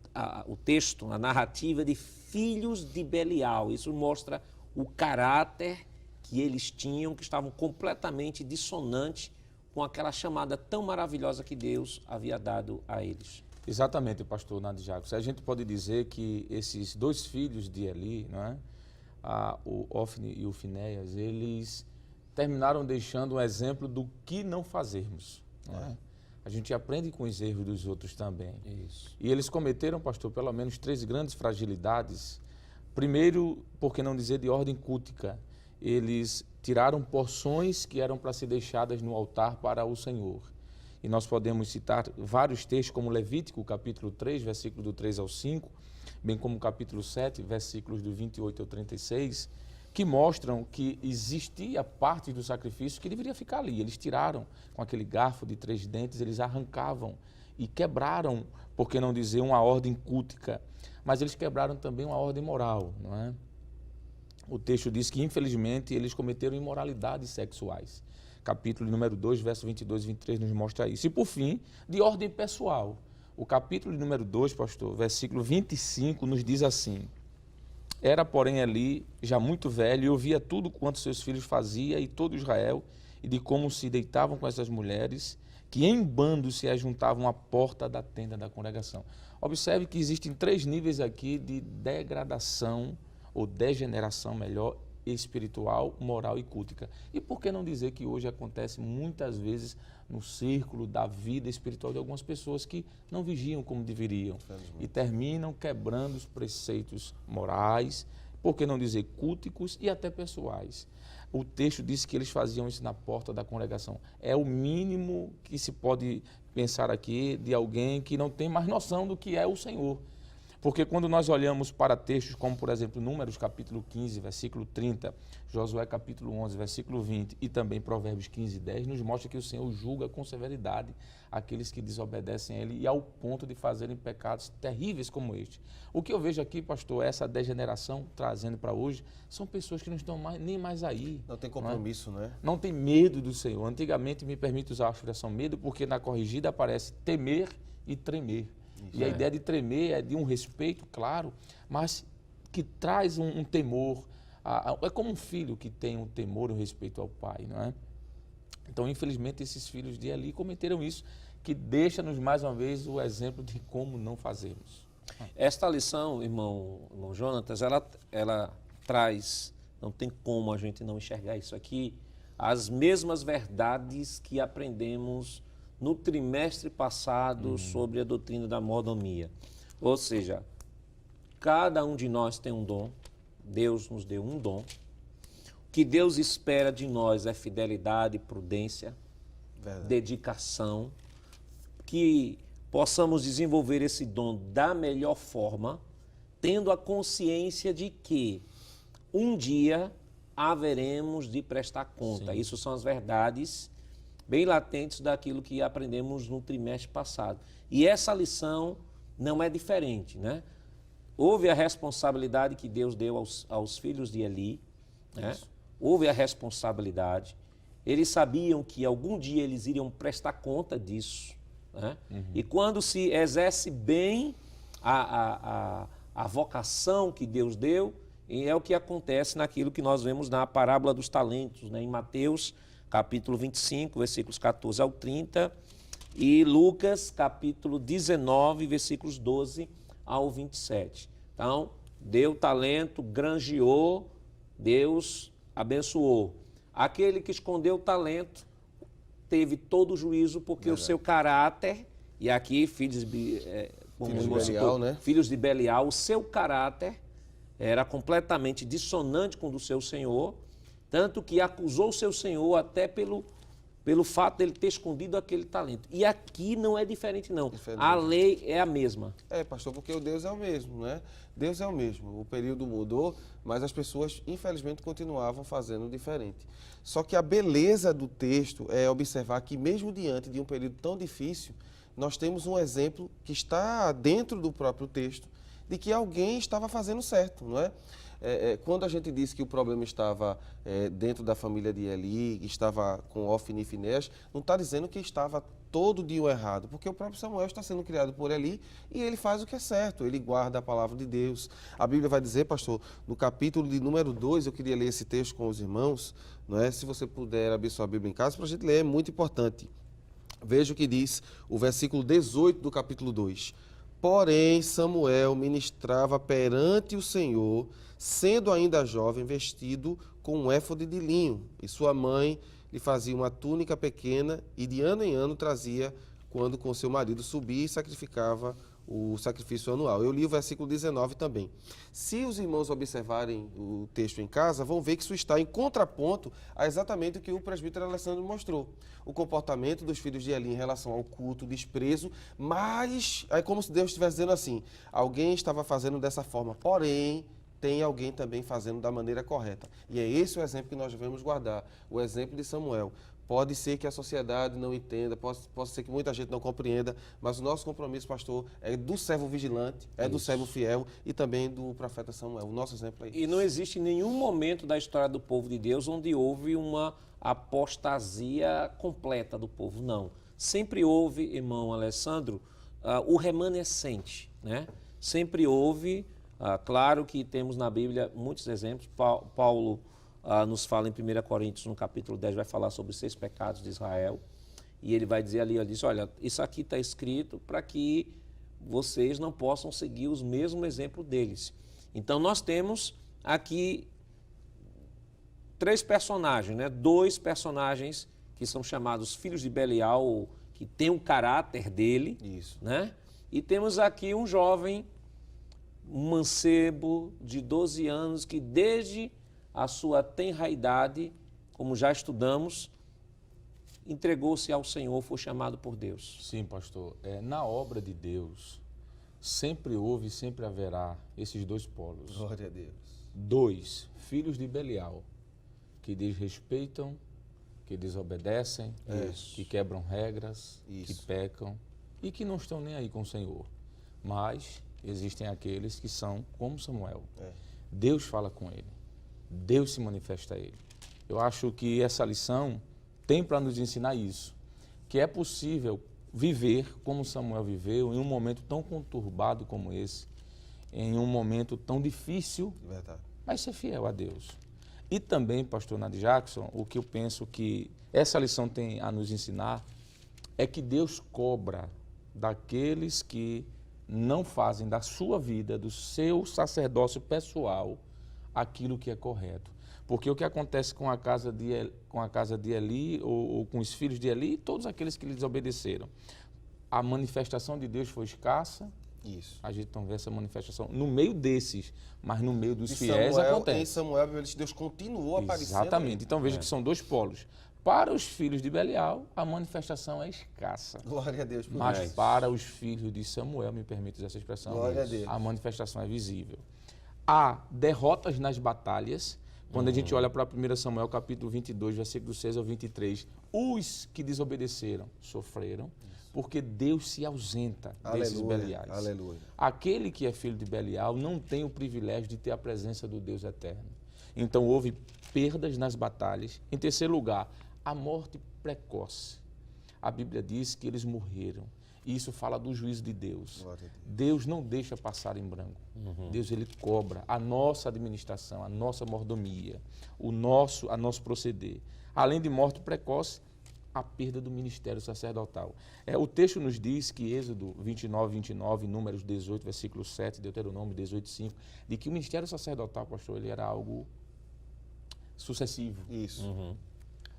texto, a narrativa de filhos de Belial. Isso mostra o caráter que eles tinham, que estavam completamente dissonantes com aquela chamada tão maravilhosa que Deus havia dado a eles. Exatamente, pastor Nadi Jacos. A gente pode dizer que esses dois filhos de Eli, não é? O Ofni e o Finéias, eles terminaram deixando um exemplo do que não fazermos. Não é? A gente aprende com os erros dos outros também. Isso. E eles cometeram, pastor, pelo menos 3 grandes fragilidades. Primeiro, por que não dizer de ordem cultica, eles tiraram porções que eram para ser deixadas no altar para o Senhor. E nós podemos citar vários textos, como Levítico, capítulo 3, versículo do 3 ao 5, bem como capítulo 7, versículos do 28 ao 36, que mostram que existia parte do sacrifício que deveria ficar ali. Eles tiraram com aquele garfo de 3 dentes, eles arrancavam e quebraram, por que não dizer, uma ordem cultica, mas eles quebraram também uma ordem moral, não é? O texto diz que, infelizmente, eles cometeram imoralidades sexuais. Capítulo número 2, verso 22 e 23 nos mostra isso. E, por fim, de ordem pessoal. O capítulo número 2, pastor, versículo 25, nos diz assim: Era, porém, Eli já muito velho e ouvia tudo quanto seus filhos faziam e todo Israel, e de como se deitavam com essas mulheres, que em bando se ajuntavam à porta da tenda da congregação. Observe que existem 3 níveis aqui de degradação, ou degeneração, melhor, espiritual, moral e cultica. E por que não dizer que hoje acontece muitas vezes no círculo da vida espiritual de algumas pessoas que não vigiam como deveriam e terminam quebrando os preceitos morais, por que não dizer culticos e até pessoais. O texto diz que eles faziam isso na porta da congregação. É o mínimo que se pode pensar aqui de alguém que não tem mais noção do que é o Senhor. Porque quando nós olhamos para textos como, por exemplo, Números capítulo 15, versículo 30, Josué capítulo 11, versículo 20 e também Provérbios 15, 10, nos mostra que o Senhor julga com severidade aqueles que desobedecem a Ele e ao ponto de fazerem pecados terríveis como este. O que eu vejo aqui, pastor, essa degeneração trazendo para hoje, são pessoas que não estão nem mais aí. Não tem compromisso, não é? Não tem medo do Senhor. Antigamente, me permite usar a expressão medo, porque na corrigida aparece temer e tremer. E a ideia de tremer é de um respeito, claro, mas que traz um temor. É como um filho que tem um temor e um respeito ao pai, não é? Então, infelizmente, esses filhos de Eli cometeram isso, que deixa-nos mais uma vez o exemplo de como não fazermos. Esta lição, irmão Jonatas, ela traz, não tem como a gente não enxergar isso aqui, as mesmas verdades que aprendemos no trimestre passado sobre a doutrina da mordomia. Ou seja, cada um de nós tem um dom, Deus nos deu um dom. O que Deus espera de nós é fidelidade, prudência, dedicação, que possamos desenvolver esse dom da melhor forma, tendo a consciência de que um dia haveremos de prestar conta. Sim. Isso são as verdades bem latentes daquilo que aprendemos no trimestre passado. E essa lição não é diferente, né? houve a responsabilidade que Deus deu aos filhos de Eli, né? Houve a responsabilidade. Eles sabiam que algum dia eles iriam prestar conta disso, né? E quando se exerce bem a vocação que Deus deu, e é o que acontece naquilo que nós vemos na parábola dos talentos, né? Em Mateus, capítulo 25, versículos 14 ao 30, e Lucas, capítulo 19, versículos 12 ao 27. Então, deu talento, granjeou, Deus abençoou. Aquele que escondeu o talento teve todo o juízo, porque o seu caráter, e aqui filhos de Belial, né? Filhos de Belial, o seu caráter era completamente dissonante com o do seu senhor, tanto que acusou o seu senhor até pelo fato dele ter escondido aquele talento. E aqui não é diferente, não. A lei é a mesma. Pastor, porque o Deus é o mesmo, né? Deus é o mesmo. O período mudou, mas as pessoas, infelizmente, continuavam fazendo diferente. Só que a beleza do texto é observar que, mesmo diante de um período tão difícil, nós temos um exemplo que está dentro do próprio texto de que alguém estava fazendo certo, não é? Quando a gente disse que o problema estava dentro da família de Eli, que estava com Ofni e Finés, não está dizendo que estava todo dia errado, porque o próprio Samuel está sendo criado por Eli e ele faz o que é certo, ele guarda a palavra de Deus. A Bíblia vai dizer, pastor, no capítulo de número 2, eu queria ler esse texto com os irmãos, não é? Se você puder abrir sua Bíblia em casa, para a gente ler, é muito importante. Veja o que diz o versículo 18 do capítulo 2. Porém, Samuel ministrava perante o Senhor, sendo ainda jovem, vestido com um éfode de linho, e sua mãe lhe fazia uma túnica pequena e de ano em ano trazia quando com seu marido subia e sacrificava o sacrifício anual. Eu li o versículo 19 também. Se os irmãos observarem o texto em casa, vão ver que isso está em contraponto a exatamente o que o presbítero Alessandro mostrou. O comportamento dos filhos de Eli em relação ao culto, desprezo, mas é como se Deus estivesse dizendo assim, alguém estava fazendo dessa forma, porém tem alguém também fazendo da maneira correta. E é esse o exemplo que nós devemos guardar, o exemplo de Samuel. Pode ser que a sociedade não entenda, pode ser que muita gente não compreenda, mas o nosso compromisso, pastor, é do servo vigilante, é do servo fiel e também do profeta Samuel. O nosso exemplo é isso. E não existe nenhum momento da história do povo de Deus onde houve uma apostasia completa do povo, não. Sempre houve, irmão Alessandro, o remanescente, né? Sempre houve, claro que temos na Bíblia muitos exemplos, Paulo nos fala em 1 Coríntios, no capítulo 10, vai falar sobre os 6 pecados de Israel. E ele vai dizer ali, ele diz, olha, isso aqui está escrito para que vocês não possam seguir os mesmos exemplos deles. Então, nós temos aqui 3 personagens, né? 2 personagens que são chamados filhos de Belial, que tem o caráter dele. Isso. Né? E temos aqui um jovem, um mancebo de 12 anos, que desde a sua tenra idade, como já estudamos, entregou-se ao Senhor, foi chamado por Deus. Sim, pastor. Na obra de Deus, sempre houve e sempre haverá esses 2 polos. Glória a Deus. 2 filhos de Belial, que desrespeitam, que desobedecem, que quebram regras, que pecam e que não estão nem aí com o Senhor. Mas existem aqueles que são como Samuel. Deus fala com ele. Deus se manifesta a ele. Eu acho que essa lição tem para nos ensinar isso, que é possível viver como Samuel viveu em um momento tão conturbado como esse, em um momento tão difícil, mas ser fiel a Deus. E também, pastor Nadir Jackson, o que eu penso que essa lição tem a nos ensinar é que Deus cobra daqueles que não fazem da sua vida, do seu sacerdócio pessoal, aquilo que é correto. Porque o que acontece com a casa de Eli, ou com os filhos de Eli, todos aqueles que lhe desobedeceram. A manifestação de Deus foi escassa. Isso. A gente não vê essa manifestação no meio desses, mas no meio dos fiéis acontece. Em Samuel, Deus continuou aparecendo. Exatamente. Então veja que são 2 polos. Para os filhos de Belial, a manifestação é escassa. Glória a Deus por Mas isso. para os filhos de Samuel, me permite usar essa expressão, Glória a Deus. a manifestação é visível. Há derrotas nas batalhas, Quando a gente olha para 1 Samuel capítulo 22, versículo 6 ao 23, os que desobedeceram sofreram, porque Deus se ausenta desses Beliais. Aleluia. Aquele que é filho de Belial não tem o privilégio de ter a presença do Deus eterno. Então houve perdas nas batalhas. Em terceiro lugar, a morte precoce. A Bíblia diz que eles morreram. E isso fala do juízo de Deus. Glória a Deus. Deus não deixa passar em branco. Deus, ele cobra a nossa administração, a nossa mordomia, a nosso proceder. Além de morte precoce, a perda do ministério sacerdotal. O texto nos diz que Êxodo 29, Números 18, versículo 7, Deuteronômio 18, 5, de que o ministério sacerdotal, pastor, ele era algo sucessivo. Isso.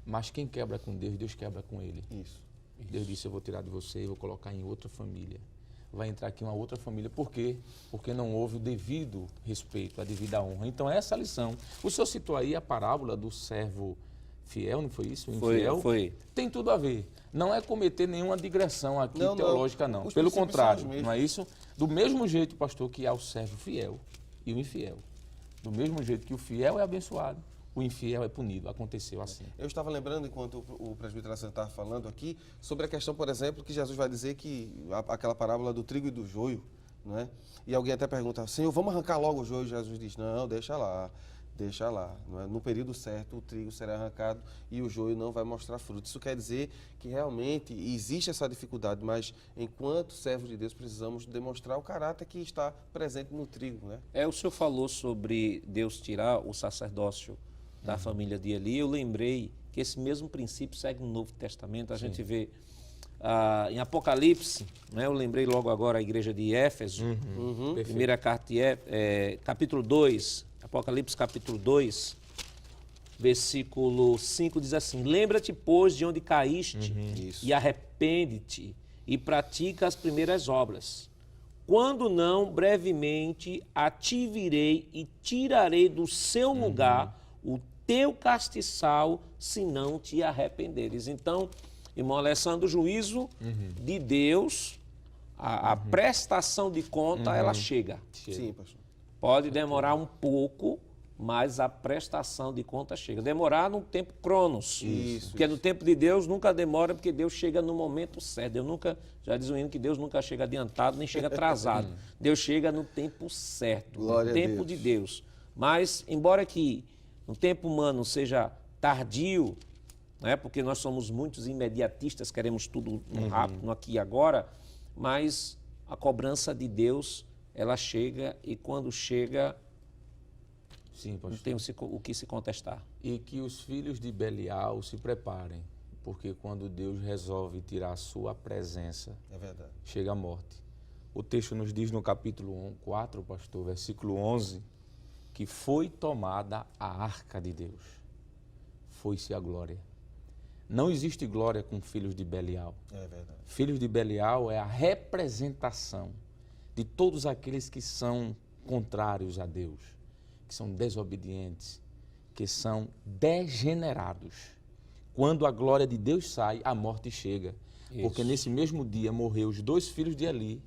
Mas quem quebra com Deus, Deus quebra com ele. Isso. Deus disse, eu vou tirar de você e vou colocar em outra família. Vai entrar aqui uma outra família. Por quê? Porque não houve o devido respeito, a devida honra. Então, essa lição. O senhor citou aí a parábola do servo fiel, não foi isso? O infiel? Foi. Tem tudo a ver. Não é cometer nenhuma digressão aqui Não, teológica, não. Os Pelo princípios contrário, são os mesmos. não é isso? Do mesmo jeito, pastor, que há o servo fiel e o infiel. Do mesmo jeito que o fiel é abençoado, o infiel é punido. Aconteceu assim. Eu estava lembrando, enquanto o presbítero Alessandro estava falando aqui, sobre a questão, por exemplo, que Jesus vai dizer que aquela parábola do trigo e do joio, não é? E alguém até pergunta, Senhor, vamos arrancar logo o joio? Jesus diz, não, deixa lá. Não é? No período certo, o trigo será arrancado e o joio não vai mostrar fruto. Isso quer dizer que realmente existe essa dificuldade, mas enquanto servos de Deus precisamos demonstrar o caráter que está presente no trigo, né? O senhor falou sobre Deus tirar o sacerdócio da família de Eli. Eu lembrei que esse mesmo princípio segue no Novo Testamento. A gente vê em Apocalipse, né? Eu lembrei logo agora a igreja de Éfeso, primeira carta de capítulo 2, Apocalipse capítulo 2, versículo 5 diz assim, lembra-te, pois, de onde caíste e arrepende-te e pratica as primeiras obras. Quando não, brevemente a te virei e tirarei do seu lugar o teu castiçal, se não te arrependeres. Então, irmão Alessandro, o juízo de Deus, a prestação de conta, ela chega. Sim, pastor. Pode demorar um pouco, mas a prestação de conta chega. Demorar no tempo cronos. Porque no tempo de Deus nunca demora, porque Deus chega no momento certo. Já diz o hino que Deus nunca chega adiantado, nem chega atrasado. Deus chega no tempo certo, Glória no tempo a Deus. de Deus. Mas, embora que no tempo humano seja tardio, né, porque nós somos muitos imediatistas, queremos tudo no rápido, no aqui e agora, mas a cobrança de Deus, ela chega e quando chega, Sim, não pastor. tem o que se contestar. E que os filhos de Belial se preparem, porque quando Deus resolve tirar a sua presença, É verdade. chega a morte. O texto nos diz no capítulo 4, pastor, versículo 11, que foi tomada a arca de Deus. Foi-se a glória. Não existe glória com filhos de Belial. É verdade. Filhos de Belial é a representação de todos aqueles que são contrários a Deus, que são desobedientes, que são degenerados. Quando a glória de Deus sai, a morte chega. Porque nesse mesmo dia morreu os 2 filhos de Eli.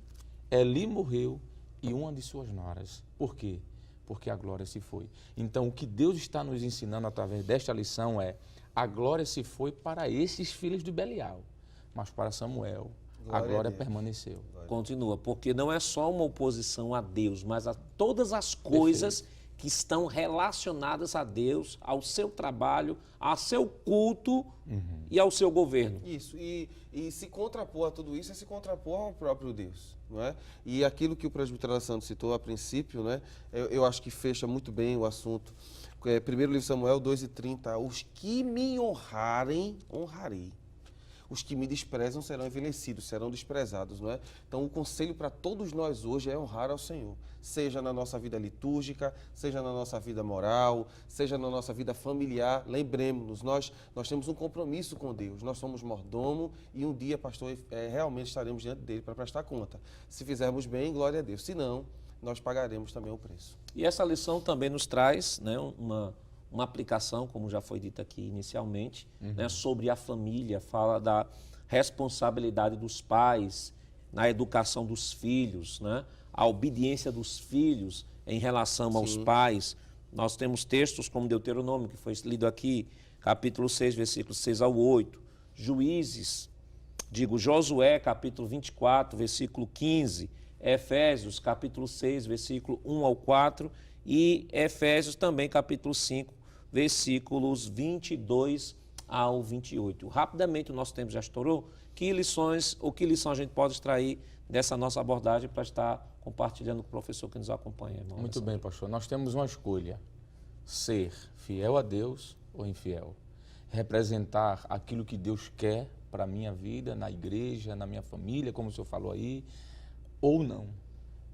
Eli morreu e uma de suas noras. Por quê? Porque a glória se foi. Então, o que Deus está nos ensinando através desta lição é a glória se foi para esses filhos de Belial, mas para Samuel a Glória a glória Deus. permaneceu. Continua, porque não é só uma oposição a Deus, mas a todas as coisas que estão relacionadas a Deus, ao seu trabalho, ao seu culto e ao seu governo. Isso, e se contrapor a tudo isso é se contrapor ao próprio Deus, não é? E aquilo que o presbítero Alessandro citou a princípio, né, eu acho que fecha muito bem o assunto. Primeiro livro de Samuel 2:30, os que me honrarem, honrarei. Os que me desprezam serão envelhecidos, serão desprezados, não é? Então, o conselho para todos nós hoje é honrar ao Senhor, seja na nossa vida litúrgica, seja na nossa vida moral, seja na nossa vida familiar. Lembremos-nos, nós temos um compromisso com Deus, nós somos mordomo e um dia, pastor, realmente estaremos diante dele para prestar conta. Se fizermos bem, glória a Deus, se não, nós pagaremos também o preço. E essa lição também nos traz, né, uma aplicação, como já foi dito aqui inicialmente, né, sobre a família, fala da responsabilidade dos pais na educação dos filhos, né, a obediência dos filhos em relação aos pais, Nós temos textos como Deuteronômio, que foi lido aqui, capítulo 6, versículos 6 ao 8, Josué, capítulo 24, versículo 15, Efésios, capítulo 6, versículo 1 ao 4 e Efésios também, capítulo 5, versículos 22 ao 28. Rapidamente, o nosso tempo já estourou. Que lição a gente pode extrair dessa nossa abordagem para estar compartilhando com o professor que nos acompanha, irmão? Muito bem, pastor. Nós temos uma escolha: ser fiel a Deus ou infiel. Representar aquilo que Deus quer para a minha vida, na igreja, na minha família, como o senhor falou aí, ou não.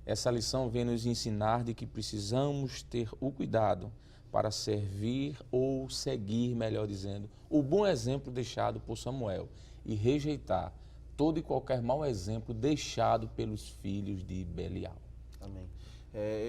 Essa lição vem nos ensinar de que precisamos ter o cuidado para servir ou seguir, melhor dizendo, o bom exemplo deixado por Samuel e rejeitar todo e qualquer mau exemplo deixado pelos filhos de Belial. Amém.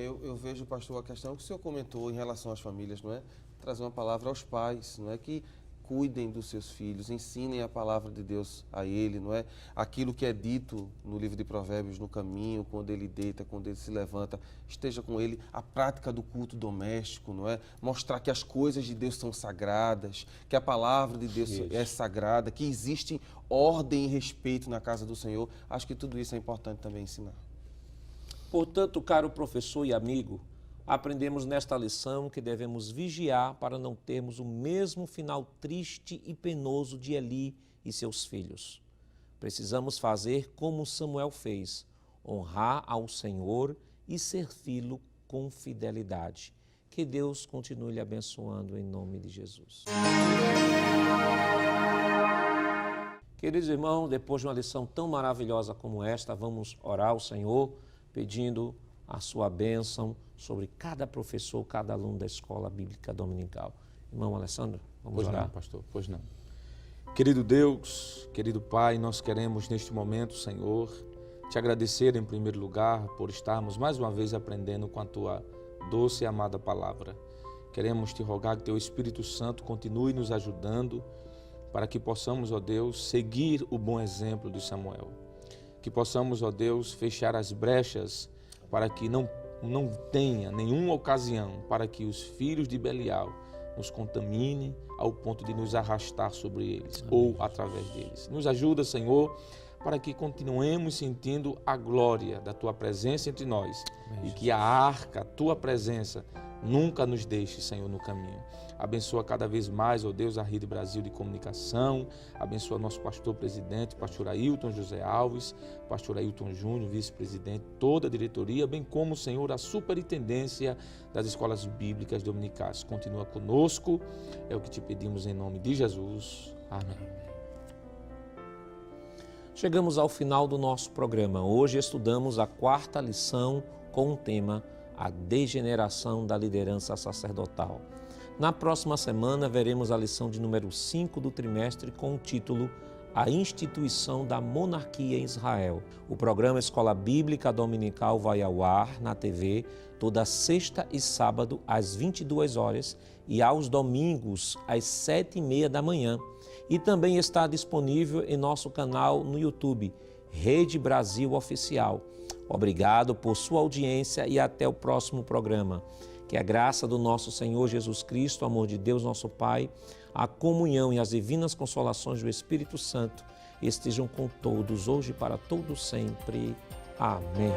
Eu vejo, pastor, a questão que o senhor comentou em relação às famílias, não é? Trazer uma palavra aos pais, não é? Que cuidem dos seus filhos, ensinem a palavra de Deus a ele, não é? Aquilo que é dito no livro de Provérbios, no caminho, quando ele deita, quando ele se levanta, esteja com ele. A prática do culto doméstico, não é? Mostrar que as coisas de Deus são sagradas, que a palavra de Deus é sagrada, que existe ordem e respeito na casa do Senhor. Acho que tudo isso é importante também ensinar. Portanto, caro professor e amigo, aprendemos nesta lição que devemos vigiar para não termos o mesmo final triste e penoso de Eli e seus filhos. Precisamos fazer como Samuel fez, honrar ao Senhor e servi-lo com fidelidade. Que Deus continue lhe abençoando em nome de Jesus. Queridos irmãos, depois de uma lição tão maravilhosa como esta, vamos orar ao Senhor pedindo a sua bênção sobre cada professor, cada aluno da Escola Bíblica Dominical. Irmão Alessandro, vamos orar? Pois não, pastor, pois não. Querido Deus, querido Pai, nós queremos neste momento, Senhor, te agradecer em primeiro lugar por estarmos mais uma vez aprendendo com a tua doce e amada palavra. Queremos te rogar que teu Espírito Santo continue nos ajudando para que possamos, ó Deus, seguir o bom exemplo de Samuel. Que possamos, ó Deus, fechar as brechas para que não tenha nenhuma ocasião para que os filhos de Belial nos contaminem ao ponto de nos arrastar sobre eles. Amém. Ou através deles. Nos ajuda, Senhor, para que continuemos sentindo a glória da Tua presença entre nós. Amém. E que a arca, a Tua presença, nunca nos deixe, Senhor, no caminho. Abençoa cada vez mais, ó Deus, a Rede Brasil de Comunicação. Abençoa nosso pastor-presidente, pastor Ailton José Alves, pastor Ailton Júnior, vice-presidente, toda a diretoria, bem como, Senhor, a superintendência das escolas bíblicas dominicais. Continua conosco, é o que te pedimos em nome de Jesus. Amém. Chegamos ao final do nosso programa. Hoje estudamos a 4ª lição com o tema A Degeneração da Liderança Sacerdotal. Na próxima semana veremos a lição de número 5 do trimestre com o título A Instituição da Monarquia em Israel. O programa Escola Bíblica Dominical vai ao ar na TV toda sexta e sábado às 22 horas e aos domingos às 7h30 da manhã. E também está disponível em nosso canal no YouTube, Rede Brasil Oficial. Obrigado por sua audiência e até o próximo programa. Que a graça do nosso Senhor Jesus Cristo, o amor de Deus nosso Pai, a comunhão e as divinas consolações do Espírito Santo estejam com todos, hoje e para todos sempre. Amém.